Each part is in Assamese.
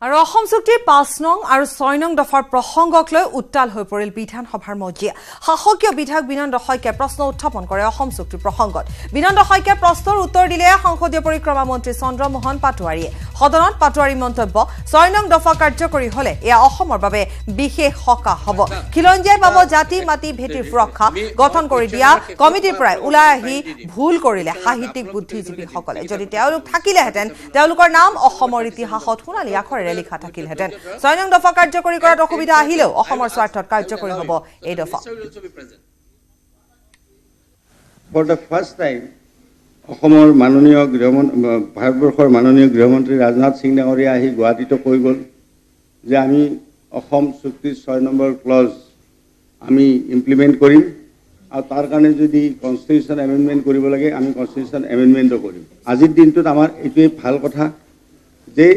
আৰু অসম চুক্তিৰ ৫ নং আৰু ৬ নং দফাৰ প্ৰসংগক লৈ উত্তাল হৈ পৰিল বিধানসভাৰ মজিয়া। শাসকীয় বিধায়ক বিনন্দ শইকীয়াই প্ৰশ্ন উত্থাপন কৰে অসম চুক্তিৰ প্ৰসংগত। বিনন্দ শইকীয়াৰ প্ৰশ্নৰ উত্তৰ দিলে সংসদীয় পৰিক্ৰমা মন্ত্ৰী চন্দ্ৰমোহন পাটোৱাৰীয়ে। সদনত পাটোৱাৰীৰ মন্তব্য, ৬ নং দফা কাৰ্যকৰী হলে এয়া অসমৰ বাবে বিশেষ সকাহ হ'ব। খিলঞ্জীয়াই পাব জাতি মাটি ভেটিৰ সুৰক্ষা। গঠন কৰি দিয়া কমিটিৰ পৰাই ওলাই আহি ভুল কৰিলে সাহিত্যিক বুদ্ধিজীৱীসকলে। যদি তেওঁলোক থাকিলেহেঁতেন তেওঁলোকৰ নাম অসমৰ ইতিহাসত সোণালী আখৰেৰে লিখা থাকিলহেঁতেন। ৬ নং দফা কাৰ্যকৰী কৰাত অসুবিধা আহিলেও অসমৰ স্বাৰ্থত কাৰ্যকৰী হ'ব এই দফা। For the first time, অসমৰ মাননীয় ভাৰতবৰ্ষৰ মাননীয় গৃহমন্ত্ৰী ৰাজনাথ সিং ডাঙৰীয়া আহি গুৱাহাটীতো কৈ গ'ল যে আমি অসম চুক্তিৰ ৬ নম্বৰ ক্লজ আমি ইমপ্লিমেণ্ট কৰিম আৰু তাৰ কাৰণে যদি কনষ্টিটিউশ্যন এমেণ্ডমেণ্ট কৰিব লাগে আমি কনষ্টিটিউশ্যন এমেণ্ডমেণ্টো কৰিম। আজিৰ দিনটোত আমাৰ এইটোৱে ভাল কথা যে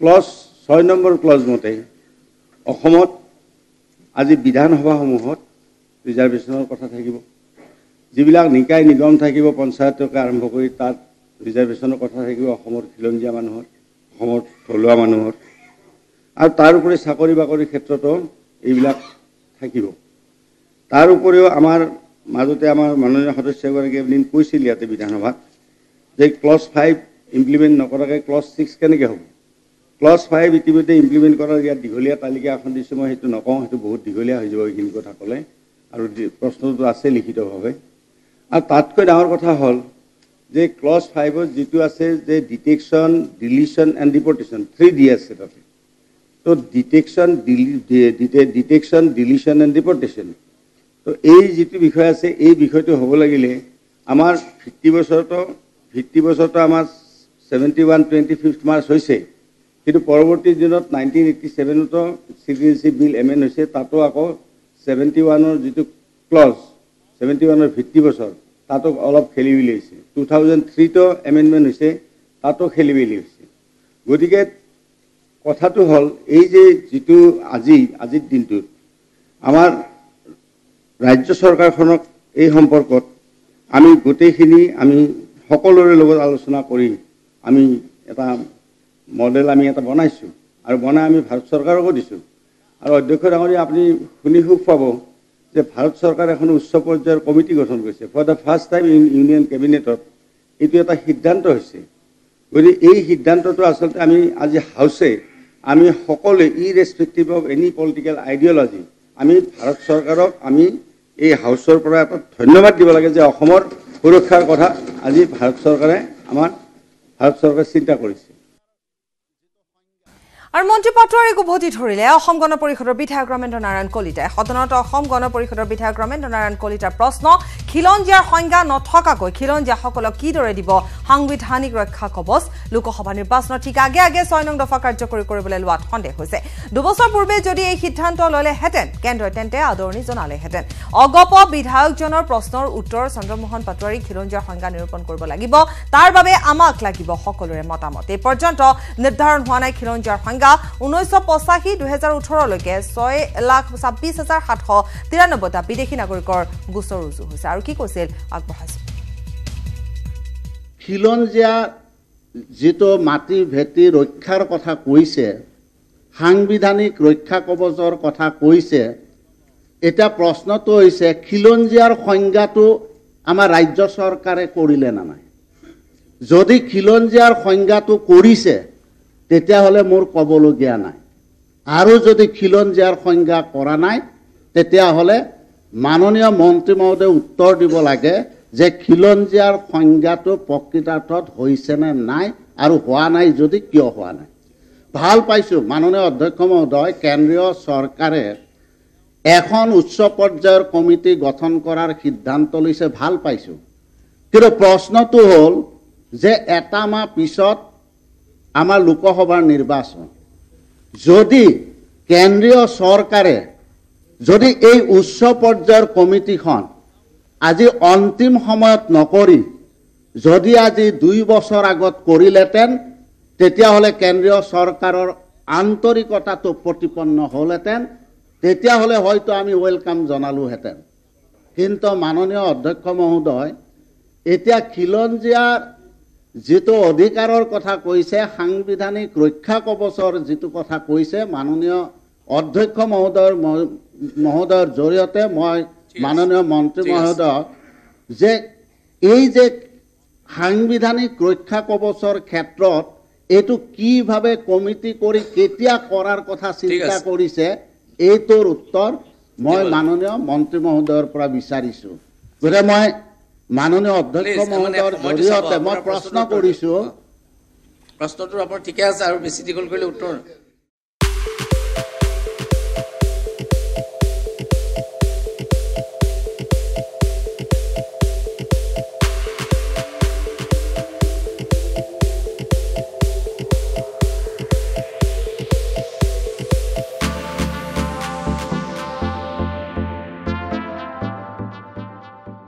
ক্লজ ৬ নম্বৰ ক্লজ মতে অসমত আজি বিধানসভাসমূহত ৰিজাৰ্ভেশ্যনৰ কথা থাকিব। যিবিলাক নিকায় নিগম থাকিব পঞ্চায়তকে আৰম্ভ কৰি তাত ৰিজাৰ্ভেশ্যনৰ কথা থাকিব অসমৰ খিলঞ্জীয়া মানুহৰ, অসমৰ থলুৱা মানুহৰ। আৰু তাৰ উপৰি চাকৰি বাকৰিৰ ক্ষেত্ৰতো এইবিলাক থাকিব। তাৰ উপৰিও আমাৰ মাজতে আমাৰ মাননীয় সদস্যগৰাকীয়ে এদিন কৈছিল ইয়াতে বিধানসভাত যে ক্লজ 5 ইমপ্লিমেণ্ট নকৰাকৈ ক্লজ 6 কেনেকৈ হ'ব। ক্লজ 5 ইতিমধ্যে ইমপ্লিমেণ্ট কৰাৰ ইয়াত দীঘলীয়া তালিকা এখন দিছোঁ, মই সেইটো নকওঁ, সেইটো বহুত দীঘলীয়া হৈ যাব এইখিনি কথা ক'লে, আৰু প্ৰশ্নটো আছে লিখিতভাৱে। আৰু তাতকৈ ডাঙৰ কথা হ'ল যে ক্লজ 5ত যিটো আছে যে ডিটেকশ্যন, ডিলিশ্যন এণ্ড ডিপৰ্টেশ্যন 3D আছে তাতে। তো ডিটেকশ্যন, ডিলিশ্যন এণ্ড ডিপৰ্টেশ্যন, তো এই যিটো বিষয় আছে এই বিষয়টো হ'ব লাগিলে আমাৰ ভিত্তি বছৰতো আমাৰ 71-25 মাৰ্চ হৈছে, কিন্তু পৰৱৰ্তী দিনত 1987তো চিটিজেনশ্বিপ বিল এমেণ্ড হৈছে, তাতো আকৌ 71ৰ যিটো ক্লজ 71ৰ ভিত্তি বছৰ তাতো অলপ খেলি মেলি হৈছে। 2003তো এমেণ্ডমেণ্ট হৈছে, তাতো খেলি মেলি হৈছে। গতিকে কথাটো হ'ল এই যে যিটো আজিৰ দিনটোত আমাৰ ৰাজ্য চৰকাৰখনক এই সম্পৰ্কত আমি গোটেইখিনি আমি সকলোৰে লগত আলোচনা কৰি আমি এটা মডেল আমি এটা বনাইছোঁ আৰু বনাই আমি ভাৰত চৰকাৰকো দিছোঁ। আৰু অধ্যক্ষ ডাঙৰীয়া আপুনি শুনি সুখ পাব যে ভাৰত চৰকাৰে এখন উচ্চ পৰ্যায়ৰ কমিটি গঠন কৰিছে। For the first time union কেবিনেটত এইটো এটা সিদ্ধান্ত হৈছে। গতিকে এই সিদ্ধান্তটো আচলতে আমি আজি হাউচে আমি সকলোৱে ইৰেছপেক্টিভ অফ এনি পলিটিকেল আইডিঅলজি আমি ভাৰত চৰকাৰক আমি এই হাউচৰ পৰা এটা ধন্যবাদ দিব লাগে যে অসমৰ সুৰক্ষাৰ কথা আজি ভাৰত চৰকাৰে চিন্তা কৰিছে। আৰু মন্ত্ৰী পাটোৱাৰীক উভতি ধৰিলে অসম গণ পৰিষদৰ বিধায়ক ৰমেন্দ্ৰ নাৰায়ণ কলিতাই। সদনত অসম গণ পৰিষদৰ বিধায়ক ৰমেন্দ্ৰ নাৰায়ণ কলিতাৰ প্ৰশ্ন, খিলঞ্জীয়াৰ সংজ্ঞা নথকাকৈ খিলঞ্জীয়াসকলক কিদৰে দিব সাংবিধানিক ৰক্ষা কবচ। লোকসভা নিৰ্বাচনৰ ঠিক আগে আগে ৬ নং দফা কাৰ্যকৰী কৰিবলৈ লোৱাত সন্দেহ হৈছে। ২ বছৰ পূৰ্বে যদি এই সিদ্ধান্ত ললেহেঁতেন কেন্দ্ৰই তেন্তে আদৰণি জনালেহেঁতেন। অগপ বিধায়কজনৰ প্ৰশ্নৰ উত্তৰ চন্দ্ৰমোহন পাটোৱাৰী, খিলঞ্জীয়াৰ সংজ্ঞা নিৰূপণ কৰিব লাগিব, তাৰ বাবে আমাক লাগিব সকলোৰে মতামত। এই পৰ্যন্ত নিৰ্ধাৰণ হোৱা নাই খিলঞ্জীয়াৰ সংজ্ঞা। 1985-2018লৈকে 6,26,793টা বিদেশী নাগৰিকৰ গোচৰ ৰুজু হৈছে। আৰু কি কৈছিল আগবঢ়াইছো। খিলঞ্জীয়া যিটো মাটি ভেটি ৰক্ষাৰ কথা কৈছে, সাংবিধানিক ৰক্ষা কবচৰ কথা কৈছে, এটা প্ৰশ্নটো হৈছে খিলঞ্জীয়াৰ সংজ্ঞাটো আমাৰ ৰাজ্য চৰকাৰে কৰিলে না নাই। যদি খিলঞ্জীয়াৰ সংজ্ঞাটো কৰিছে তেতিয়াহ'লে মোৰ ক'বলগীয়া নাই, আৰু যদি খিলঞ্জীয়াৰ সংজ্ঞা কৰা নাই তেতিয়াহ'লে মাননীয় মন্ত্ৰী মহোদয়ে উত্তৰ দিব লাগে যে খিলঞ্জীয়াৰ সংজ্ঞাটো প্ৰকৃতাৰ্থত হৈছেনে নাই, আৰু হোৱা নাই যদি কিয় হোৱা নাই। ভাল পাইছোঁ মাননীয় অধ্যক্ষ মহোদয়, কেন্দ্ৰীয় চৰকাৰে এখন উচ্চ পৰ্যায়ৰ কমিটি গঠন কৰাৰ সিদ্ধান্ত লৈছে, ভাল পাইছোঁ। কিন্তু প্ৰশ্নটো হ'ল যে এটা মাহ পিছত আমাৰ লোকসভাৰ নিৰ্বাচন, যদি কেন্দ্ৰীয় চৰকাৰে যদি এই উচ্চ পৰ্যায়ৰ কমিটিখন আজি অন্তিম সময়ত নকৰি যদি আজি 2 বছৰ আগত কৰিলেহেঁতেন তেতিয়াহ'লে কেন্দ্ৰীয় চৰকাৰৰ আন্তৰিকতাটো প্ৰতিপন্ন হ'লহেঁতেন, তেতিয়াহ'লে হয়তো আমি ৱেলকাম জনালোহেঁতেন। কিন্তু মাননীয় অধ্যক্ষ মহোদয়, এতিয়া খিলঞ্জীয়াৰ যিটো অধিকাৰৰ কথা কৈছে সাংবিধানিক ৰক্ষা কৱচৰ যিটো কথা কৈছে মাননীয় অধ্যক্ষ মহোদয়ৰ জৰিয়তে মই মাননীয় মন্ত্ৰী মহোদয়ক যে এই যে সাংবিধানিক ৰক্ষা কৱচৰ ক্ষেত্ৰত এইটো কিভাৱে কমিটি কৰি কেতিয়া কৰাৰ কথা চিন্তা কৰিছে এইটোৰ উত্তৰ মই মাননীয় মন্ত্ৰী মহোদয়ৰ পৰা বিচাৰিছোঁ গতিকে মই মাননীয় অধ্যক্ষ মহোদয়ৰ জৰিয়তে মই প্ৰশ্ন কৰিছোঁ প্ৰশ্নটো আপোনাৰ ঠিকে আছে আৰু বেছি দীঘল কৰিলে উত্তৰ